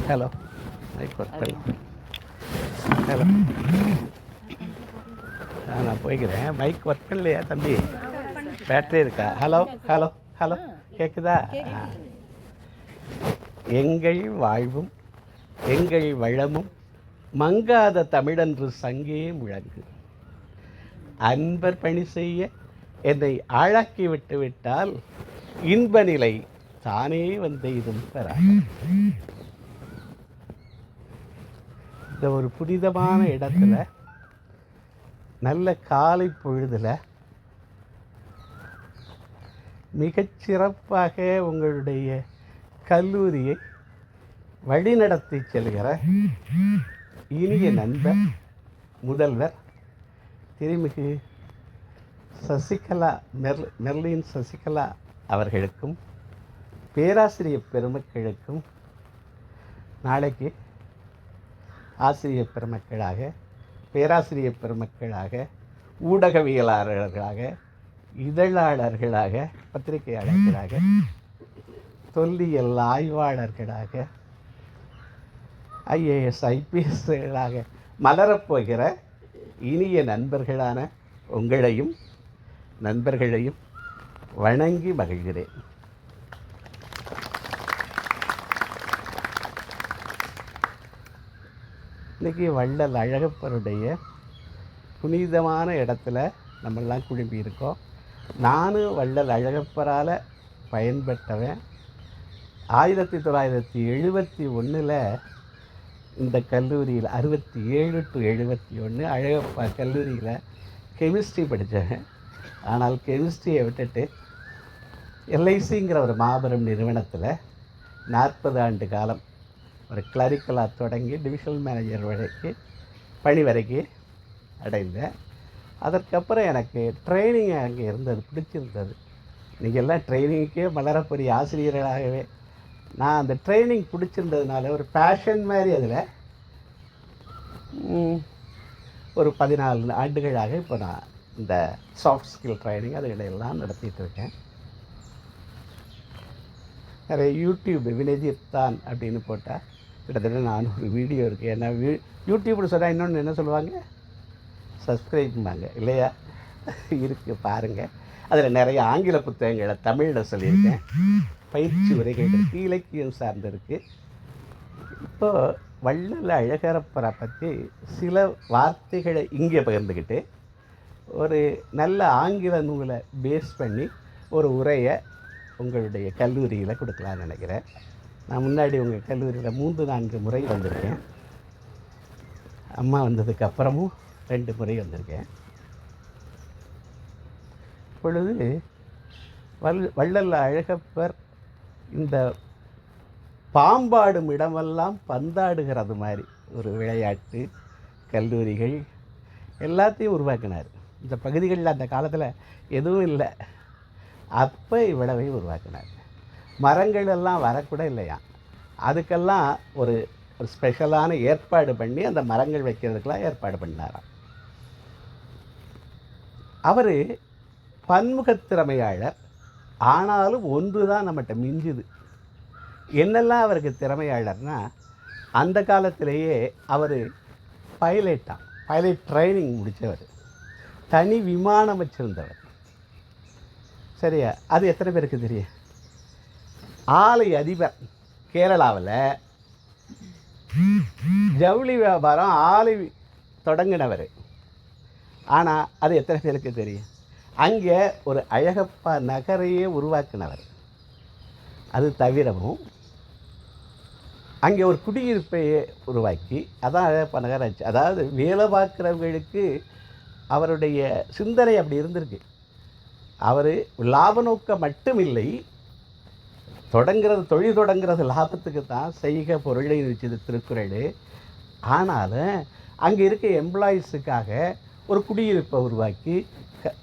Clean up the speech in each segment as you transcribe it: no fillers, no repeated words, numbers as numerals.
Hello mic work பண்ணி hello நான் போய்க்கிறேன். மைக் ஒர்க் பண்ணலையா தம்பி? பேட்டரி இருக்கா? ஹலோ ஹலோ ஹலோ கேட்குதா? எங்கள் வாழ்வும் எங்கள் வளமும் மங்காத தமிழன்று சங்கே முழங்கு. அன்பர் பணி செய்ய என்னை ஆளாக்கி விட்டு விட்டால் இன்ப நிலை தானே வந்து இதும் பெற. இந்த ஒரு புனிதமான இடத்துல நல்ல காலை பொழுதுல மிகச்சிறப்பாக உங்களுடைய கல்லூரியை வழிநடத்தி செல்கிற இனிய நண்பர் முதல்வர் திருமிகு சசிகலா மெர்லின் சசிகலா அவர்களுக்கும் பேராசிரியர் பெருமக்களுக்கும் நாளைக்கு ஆசிரியர் பெருமக்களாக, பேராசிரியர் பெருமக்களாக, ஊடகவியலாளர்களாக, இதழாளர்களாக, பத்திரிகையாளர்களாக, தொல்லியல் ஆய்வாளர்களாக, ஐஏஎஸ் ஐபிஎஸ்களாக மலரப்போகிற இனிய நண்பர்களான உங்களையும் நண்பர்களையும் வணங்கி மகிழ்கிறேன். இன்றைக்கி வள்ளல் அழகப்பருடைய புனிதமான இடத்துல நம்மெல்லாம் குழும்பி இருக்கோம். நானும் வள்ளல் அழகப்பரால் பயன்பெற்றவன். 1971 இந்த கல்லூரியில் 67 to 71 அழகப்பா கல்லூரியில் கெமிஸ்ட்ரி படித்தேன். ஆனால் கெமிஸ்ட்ரியை விட்டுட்டு எல்ஐசிங்கிற ஒரு மாபெரும் நிறுவனத்தில் 40 ஆண்டு காலம் ஒரு கிளரிக்கலாக தொடங்கி டிவிஷனல் மேனேஜர் வரைக்கும் பணி வரைக்கும் அடைந்தேன். அதற்கப்புறம் எனக்கு ட்ரைனிங் அங்கே இருந்தது, பிடிச்சிருந்தது. நீங்கள் எல்லாம் ட்ரைனிங்க்கே மலரப்பொரிய ஆசிரியர்களாகவே நான் அந்த ட்ரைனிங் பிடிச்சிருந்ததுனால ஒரு பேஷன் மாதிரி அதில் ஒரு 14 ஆண்டுகளாக இப்போ நான் இந்த சாஃப்ட் ஸ்கில் ட்ரைனிங் அதுகளெல்லாம் நடத்திட்டு இருக்கேன். நிறைய யூடியூப் வினஜித் தான் அப்படின்னு போட்டால் கிட்டத்தட்ட 400 வீடியோ இருக்குது. ஏன்னா யூடியூப்னு சொன்னால் இன்னொன்று என்ன சொல்லுவாங்க, சப்ஸ்கிரைப்பாங்க இல்லையா? இருக்குது பாருங்கள். அதில் நிறைய ஆங்கில புத்தகங்களை தமிழில் சொல்லியிருக்கேன். பயிற்சி உரைகள் இருக்குது, இலக்கியம் சார்ந்திருக்கு. இப்போது வள்ளல் அழகப்பரை பற்றி சில வார்த்தைகளை இங்கே பகிர்ந்துக்கிட்டு ஒரு நல்ல ஆங்கில நூலை பேஸ் பண்ணி ஒரு உரையை உங்களுடைய கல்லூரியில் கொடுக்கலான்னு நினைக்கிறேன். நான் முன்னாடி உங்கள் கல்லூரியில் 3-4 முறை வந்திருக்கேன். அம்மா வந்ததுக்கு அப்புறமும் 2 முறை வந்திருக்கேன். இப்பொழுது வள்ளல் அழகப்பர் இந்த பாம்பாடும் இடமெல்லாம் பந்தாடுகிறது மாதிரி ஒரு விளையாட்டு கல்லூரிகள் எல்லாத்தையும் உருவாக்கினார். இந்த பகுதிகளில் அந்த காலத்தில் எதுவும் இல்லை, அப்போ இவ்வளவை உருவாக்கினார். மரங்கள் எல்லாம் வரக்கூட இல்லையா, அதுக்கெல்லாம் ஒரு ஸ்பெஷலான ஏற்பாடு பண்ணி அந்த மரங்கள் வைக்கிறதுக்கெல்லாம் ஏற்பாடு பண்ணாராம். அவர் பன்முகத்திறமையாளர். ஆனாலும் ஒன்று தான் நம்மகிட்ட மிஞ்சுது. என்னெல்லாம் அவருக்கு திறமையாளர்னா, அந்த காலத்திலேயே அவர் பைலட் ட்ரைனிங் முடித்தவர், தனி விமானம் வச்சுருந்தவர். சரியா? அது எத்தனை பேருக்கு தெரியும்? ஆலை அதிபர். கேரளாவில் ஜவுளி வியாபாரம் ஆலை தொடங்கினவர். ஆனால் அது எத்தனை பேருக்கு தெரியும்? அங்கே ஒரு அழகப்பா நகரையே உருவாக்கினவர். அது தவிரவும் அங்கே ஒரு குடியிருப்பையே உருவாக்கி, அதான் அழகப்பா நகராட்சி. அதாவது வேலை பார்க்குறவங்களுக்கு அவருடைய சிந்தனை அப்படி இருந்திருக்கு. அவர் லாப நோக்கம் மட்டும் இல்லை, தொழில் தொடங்கிறது லாபத்துக்கு தான், செய்க பொருளை நிச்சயது திருக்குறள். ஆனாலும் அங்கே இருக்க எம்ப்ளாயீஸுக்காக ஒரு குடியிருப்பை உருவாக்கி,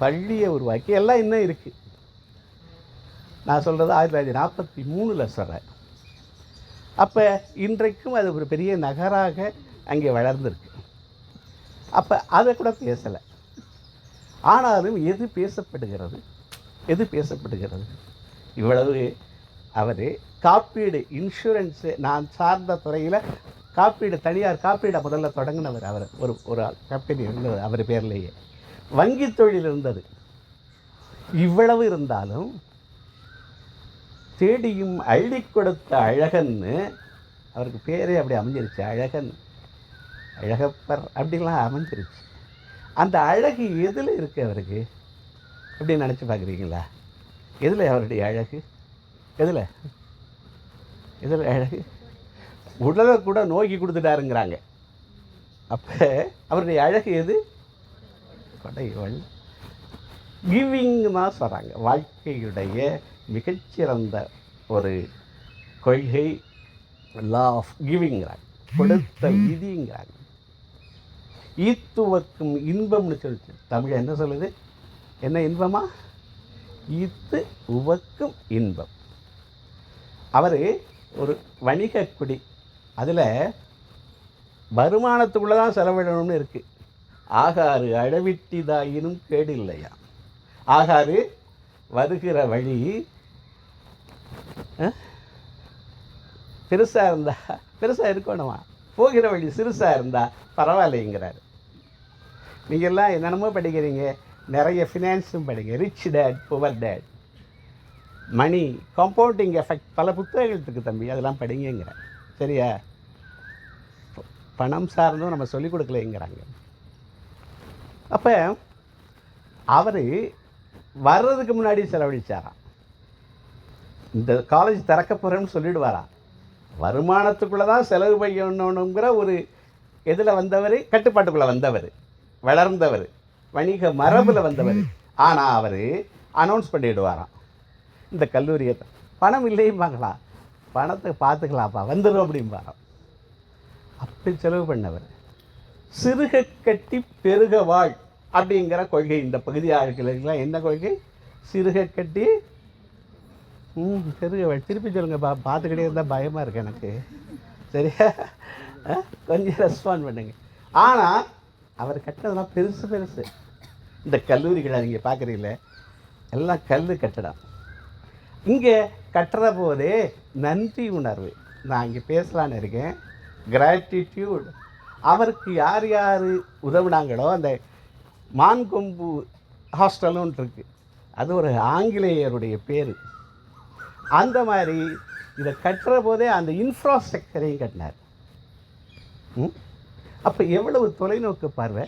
பள்ளியை உருவாக்கி எல்லாம் இன்னும் இருக்குது. நான் சொல்கிறது 1943 சொல்கிறேன். அப்போ இன்றைக்கும் அது ஒரு பெரிய நகராக அங்கே வளர்ந்துருக்கு. அப்போ அதை கூட பேசலை. ஆனாலும் எது பேசப்படுகிறது? இவ்வளவு அவர் காப்பீடு இன்சூரன்ஸு நான் சார்ந்த துறையில் காப்பீடு தனியார் காப்பீடை முதல்ல தொடங்கினவர். அவர் ஒரு கம்பெனி இருந்தது அவர் பேர்லேயே. வங்கி தொழில் இருந்தது. இவ்வளவு இருந்தாலும் தேடியும் அள்ளி கொடுத்த அழகன்னு அவருக்கு பேரே அப்படி அமைஞ்சிருச்சு. அழகன், அழகப்பர் அப்படின்லாம் அமைஞ்சிருச்சு. அந்த அழகு எதில் இருக்குது அவருக்கு அப்படின்னு நினச்சி பார்க்குறீங்களா? எதில் அவருடைய அழகு? எதில் அழகு? உடலை கூட நோக்கி கொடுத்துட்டாருங்கிறாங்க. அப்போ அவருடைய அழகு எது? கொடைவள் கிவிங் தான் சொல்கிறாங்க. வாழ்க்கையுடைய மிகச்சிறந்த ஒரு கொள்கை லா ஆஃப் கிவிங்கிறாங்க, கொடுத்தல் விதிங்கிறாங்க. ஈத்துவக்கும் இன்பம்னு சொல்லிச்சு. தமிழ் என்ன சொல்லுது? என்ன இன்பமா? ஈத்து உவக்கும் இன்பம். அவர் ஒரு வணிக குடி. அதில் வருமானத்துக்குள்ளே தான் செலவிடணும்னு இருக்குது. ஆகாறு அழவிட்டிதாயினும் கேடு இல்லையா. ஆகாறு வருகிற வழி பெருசாக இருந்தால் பெருசாக இருக்கணுமா, போகிற வழி சிறுசாக இருந்தால் பரவாயில்லைங்கிறாரு. நீங்கள்லாம் என்னென்னமோ படிக்கிறீங்க, நிறைய ஃபினான்ஸும் படிங்க. ரிச் டேட் புவர் டேட், மணி காம்பவுண்டிங் எஃபெக்ட், பல புத்தகங்கள் இருக்குது தம்பி, அதெல்லாம் படிங்கிற. சரியா? பணம் சார்ந்தும் நம்ம சொல்லிக் கொடுக்கலைங்கிறாங்க. அப்போ அவர் வர்றதுக்கு முன்னாடி செலவழிச்சாராம். இந்த காலேஜ் திறக்க போகிறேன்னு சொல்லிடுவாராம். வருமானத்துக்குள்ளே தான் செலவு பண்ணணுங்கிற ஒரு இதில் வந்தவர், கட்டுப்பாட்டுக்குள்ளே வந்தவர், வளர்ந்தவர், வணிக மரபில் வந்தவர். ஆனால் அவர் அனௌன்ஸ் பண்ணிவிடுவாராம், இந்த கல்லூரியை பணம் இல்லையும்பாங்களா, பணத்தை பார்த்துக்கலாம்ப்பா வந்துடும் அப்படிம்பாராம். அப்படி செலவு பண்ணவர். சிறுக கட்டி பெருக வாழ் அப்படிங்கிற கொள்கை இந்த பகுதி ஆட்களுக்கெல்லாம். என்ன கொள்கை? சிறுக கட்டி பெருக வாழ். திருப்பி சொல்லுங்கப்பா, பார்த்துக்கிட்டே இருந்தால் பயமாக இருக்குது எனக்கு. சரியா? கொஞ்சம் ரெஸ்பாண்ட் பண்ணுங்க. ஆனால் அவர் கட்டினதெல்லாம் பெருசு பெருசு. இந்த கல்லூரிகளை நீங்கள் பார்க்குறீங்களே, எல்லாம் கல் கட்டடம். இங்கே கட்டுற போதே நன்றி உணர்வு. நான் இங்கே பேசலான்னு இருக்கேன். கிராட்டிடியூட். அவருக்கு யார் யார் உதவினாங்களோ, அந்த மான்கொம்பு ஹாஸ்டலும் இருக்குது, அது ஒரு ஆங்கிலேயருடைய பேர். அந்த மாதிரி இதை கட்டுற போதே அந்த இன்ஃப்ராஸ்ட்ரக்சரையும் கட்டினார். அப்போ எவ்வளவு தொலைநோக்கு பார்வை!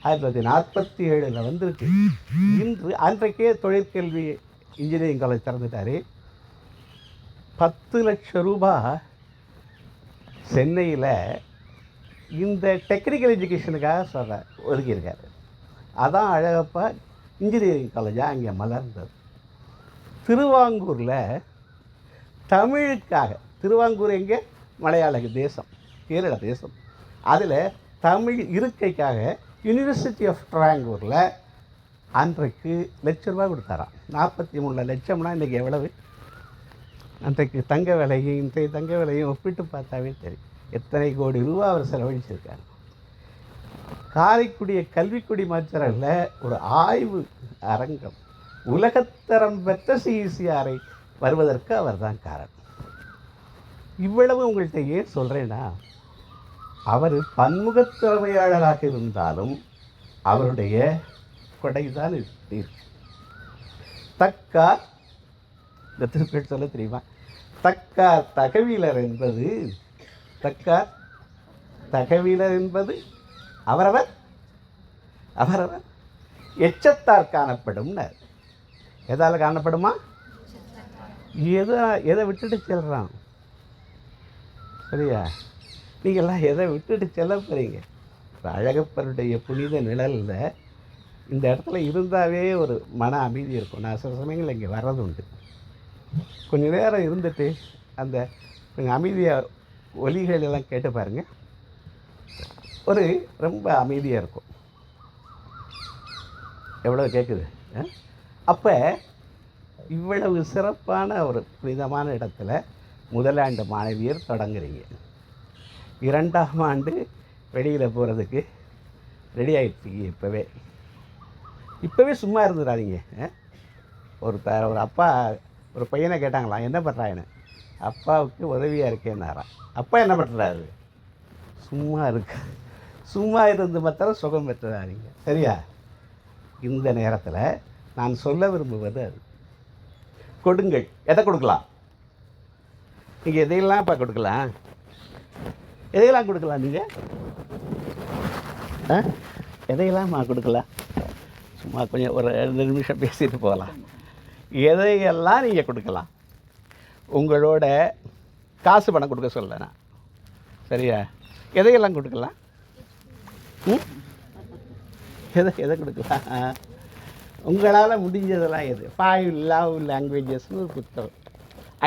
1947 வந்திருக்கு. இன்று அன்றைக்கே தொழிற்கல்வி இன்ஜினியரிங் காலேஜ் திறந்துட்டார். 10 லட்சம் ரூபாய் சென்னையில் இந்த டெக்னிக்கல் எஜுகேஷனுக்காக ஒதுக்கியிருக்காரு. அதான் அழகப்பா இன்ஜினியரிங் காலேஜாக அங்கே மலர்ந்தது. திருவாங்கூரில் தமிழுக்காக, திருவாங்கூர் எங்கே? மலையாள தேசம், கேரள தேசம். அதில் தமிழ் இருக்கைக்காக யூனிவர்சிட்டி ஆஃப் ட்ராங்கூரில் அன்றைக்கு ₹1,00,000 கொடுத்தாராம். 43 லட்சம்னா இன்றைக்கி எவ்வளவு? அன்றைக்கு தங்க விலையும் இன்றைய தங்க விலையும் ஒப்பிட்டு பார்த்தாவே தெரியும் எத்தனை கோடி ரூபா அவர் செலவழிச்சிருக்காரு. காரைக்குடிய கல்விக்குடி மாத்திரல்ல, ஒரு ஆய்வு அரங்கம், உலகத்தரம் பெற்ற சிஇசிஆரை வருவதற்கு அவர் தான் காரணம். இவ்வளவு உங்கள்கிட்ட ஏன் சொல்கிறேன்னா, அவர் பன்முகத்திறமையாளராக இருந்தாலும் அவருடைய கொடைதான் இருக்கு. தக்கார், இந்த திருப்பேர் சொல்ல தெரியுமா? தக்கார் தகவீலர் என்பது, தக்கார் தகவீலர் என்பது அவரவர் அவரவர் எச்சத்தார் காணப்படும். எதால் காணப்படுமா? எதை விட்டுட்டு செல்கிறான்? சரியா? நீங்கள்லாம் எதை விட்டுட்டு செல்ல போகிறீங்க? அழகப்பருடைய புனித நிழலில் இந்த இடத்துல இருந்தாவே ஒரு மன அமைதி இருக்கும். நான் சில சமயங்களில் இங்கே வர்றது உண்டு. கொஞ்சம் நேரம் இருந்துட்டு அந்த கொஞ்சம் அமைதியாக ஒலிகள் எல்லாம் கேட்டு பாருங்கள், ஒரு ரொம்ப அமைதியாக இருக்கும். எவ்வளோ கேட்குது? அப்போ இவ்வளவு சிறப்பான ஒரு புனிதமான இடத்துல முதலாண்டு மாணவியர் தொடங்குறீங்க. 2ஆம் ஆண்டு வெளியில் போகிறதுக்கு ரெடி ஆகிடுச்சிங்க. இப்போவே சும்மா இருந்துடாதீங்க. ஒரு அப்பா ஒரு பையனை கேட்டாங்களாம், என்ன பண்ணுறாங்கன்னு. அப்பாவுக்கு உதவியாக இருக்கேன்னாராம். அப்பா என்ன பண்ணுறாரு? சும்மா இருந்து மாத்திரம் சுகம் பெற்றுறாருங்க. சரியா? இந்த நேரத்தில் நான் சொல்ல விரும்புவது அது. கொடுங்கள். எதை கொடுக்கலாம்? நீங்கள் எதையெல்லாம் இப்போ கொடுக்கலாம்? எதையெல்லாம் கொடுக்கலாம்? நீங்கள் எதையெல்லாம்மா கொடுக்கலாம்? சும்மா கொஞ்சம் ஒரு 2 நிமிஷம் பேசிட்டு போகலாம். எதையெல்லாம் நீங்கள் கொடுக்கலாம்? உங்களோட காசு பணம் கொடுக்க சொல்ல நான். சரியா? எதையெல்லாம் கொடுக்கலாம்? எதை கொடுக்கலாம்? உங்களால் முடிஞ்சதெல்லாம் எது? 5 லவ் லாங்குவேஜஸ்னு ஒரு புத்தகம்,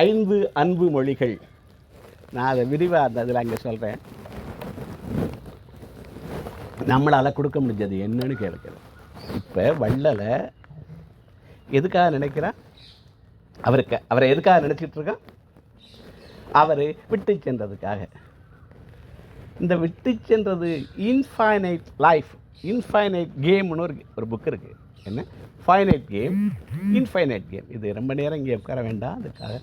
5 அன்பு மொழிகள். நான் அதை விரிவாக அந்த இதில் அங்கே சொல்கிறேன். நம்மளால் கொடுக்க முடிஞ்சது என்னன்னு கேட்குறேன். இப்போ வள்ளலை எதுக்காக நினைக்கிறான்? அவரை எதுக்காக நினச்சிட்டு இருக்கான்? அவர் விட்டு சென்றதுக்காக. இந்த விட்டு சென்றது இன்ஃபைனைட் லைஃப், இன்ஃபைனைட் கேம்னு ஒரு புக் இருக்குது. என்ன? Finite game, infinite game. இது ரொம்ப நேரம் இங்கே உட்கார வேண்டாம், அதுக்காக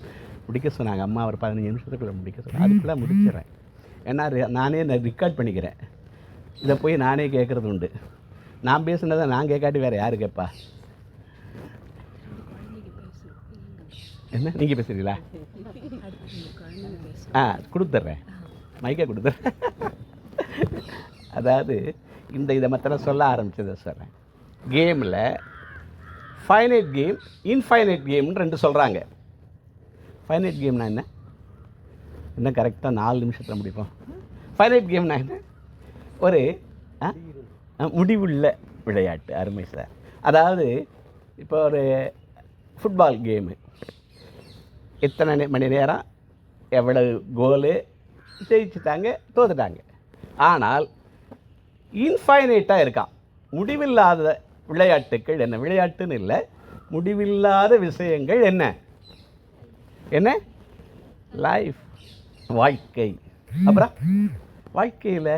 முடிக்க சொன்னாங்க அம்மா. ஒரு 15 நிமிஷத்துக்குள்ளே முடிக்க சொன்னாங்க. அதுக்குள்ளே முடிச்சிடறேன். ஏன்னா நானே ரெக்கார்ட் பண்ணிக்கிறேன். இதை போய் நானே கேட்குறது உண்டு. நான் பேசுனதை நான் கேட்காட்டி வேறு யார் கேட்பா? என்ன நீங்கள் பேசுகிறீங்களா? கொடுத்துட்றேன், மைக்கை கொடுத்துட்றேன். அதாவது இதை மாத்திரம் சொல்ல ஆரம்பித்ததை சொல்கிறேன். கேமில் ஃபைனைட் கேம், இன்ஃபைனைட் கேம்னு 2 சொல்கிறாங்க. ஃபைனைட் கேம்னா என்ன கரெக்டாக 4 நிமிஷத்தில் முடிப்போம். ஃபைனைட் கேம்னா என்ன? ஒரு முடிவுள்ள விளையாட்டு. அருமை சார். அதாவது இப்போ ஒரு ஃபுட்பால் கேமு, எத்தனை மணி நேரம், எவ்வளவு கோலு, ஜெயிச்சுட்டாங்க, தோத்துட்டாங்க. ஆனால் இன்ஃபைனைட்டாக இருக்கான். முடிவில்லாத விளையாட்டுக்கள் என்ன? விளையாட்டுன்னு இல்லை, முடிவில்லாத விஷயங்கள் என்ன? லைஃப், வாழ்க்கை. அப்புறம் வாழ்க்கையில்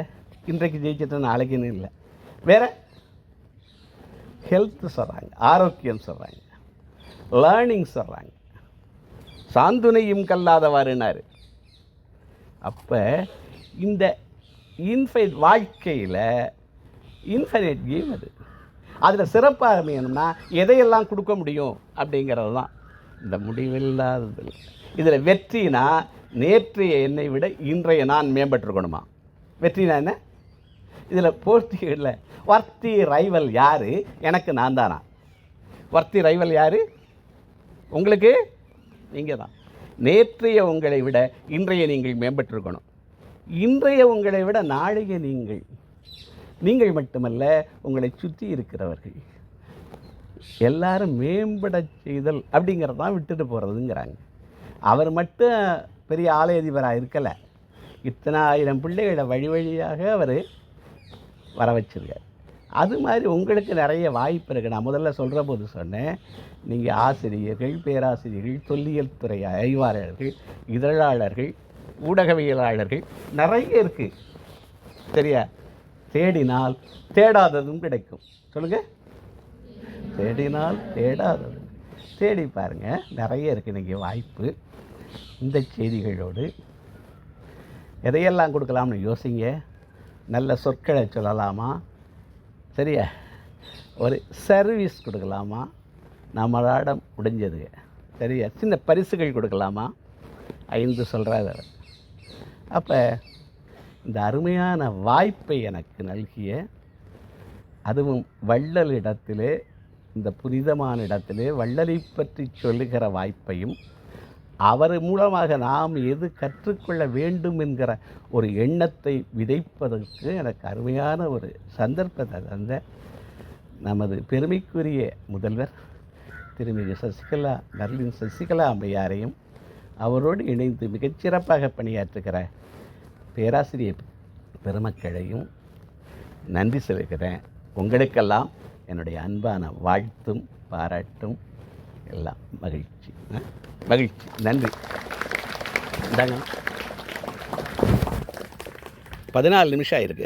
இன்றைக்கு ஜெயிச்சிட்டு நாளைக்குன்னு இல்லை, வேறு ஹெல்த் சொல்கிறாங்க, ஆரோக்கியம் சொல்கிறாங்க, லேர்னிங் சொல்கிறாங்க, சாந்துணையும் கல்லாதவாறுனாரு. அப்போ இந்த வாழ்க்கையில் இன்ஃபைனைட் கேம் அது. அதில் சிறப்பாக அமையணும்னா எதையெல்லாம் கொடுக்க முடியும் அப்படிங்கிறது தான் இந்த முடிவில்லாதது. இதில் வெற்றினா நேற்றைய என்னை விட இன்றைய நான் மேம்பட்டிருக்கணுமா? வெற்றினா என்ன? இதில் போட்டிகளில் வர்த்தி ரைவல் யார்? எனக்கு நான் தானா? வர்த்தி ரைவல் யார்? உங்களுக்கு நீங்கள் தான். நேற்றைய உங்களை விட இன்றைய நீங்கள் மேம்பட்டிருக்கணும். இன்றைய உங்களை விட நாளைய நீங்கள் மட்டுமல்ல, உங்களை சுற்றி இருக்கிறவர்கள் எல்லாரும் மேம்பட செய்தல் அப்படிங்கிறது தான் விட்டுட்டு போகிறதுங்கிறாங்க. அவர் மட்டும் பெரிய ஆலயதிபராக இருக்கலை, இத்தனை 1000 பிள்ளைகளை வழியாக அவர் வர வச்சிருக்கார். அது மாதிரி உங்களுக்கு நிறைய வாய்ப்பு இருக்குது. நான் முதல்ல சொல்கிற போது சொன்னேன், நீங்கள் ஆசிரியர்கள், பேராசிரியர்கள், தொல்லியல் துறை ஆய்வாளர்கள், இதழாளர்கள், ஊடகவியலாளர்கள் நிறைய இருக்குது. சரியா? தேடினால் தேடாததும் கிடைக்கும். சொல்லுங்கள். தேடினால் தேடாததும். தேடி பாருங்கள், நிறைய இருக்குது இன்றைக்கி வாய்ப்பு. இந்த செய்திகளோடு எதையெல்லாம் கொடுக்கலாம்னு யோசிங்க. நல்ல சொற்களை சொல்லலாமா? சரியா? ஒரு சர்வீஸ் கொடுக்கலாமா? நம்மளாட முடிஞ்சது. சரியா? சின்ன பரிசுகள் கொடுக்கலாமா? 5 சொல்கிறாரு. அப்போ இந்த அருமையான வாய்ப்பை எனக்கு நல்கிய, அதுவும் வள்ளலிடத்திலே, இந்த புனிதமான இடத்திலே வள்ளலை பற்றி சொல்லுகிற வாய்ப்பையும், அவர் மூலமாக நாம் எது கற்றுக்கொள்ள வேண்டும் என்கிற ஒரு எண்ணத்தை விதைப்பதற்கு எனக்கு அருமையான ஒரு சந்தர்ப்பத்தை தந்த நமது பெருமைக்குரிய முதல்வர் திருமிகு சசிகலா அம்மையாரையும் அவரோடு இணைந்து மிகச்சிறப்பாக பணியாற்றுகிற பேராசிரியர் பெருமக்களையும் நன்றி செலுத்துகிறேன். உங்களுக்கெல்லாம் என்னுடைய அன்பான வாழ்த்தும் பாராட்டும் எல்லாம். மகிழ்ச்சி. நன்றி. இந்தாங்க, 14 நிமிஷம் ஆயிருக்கு.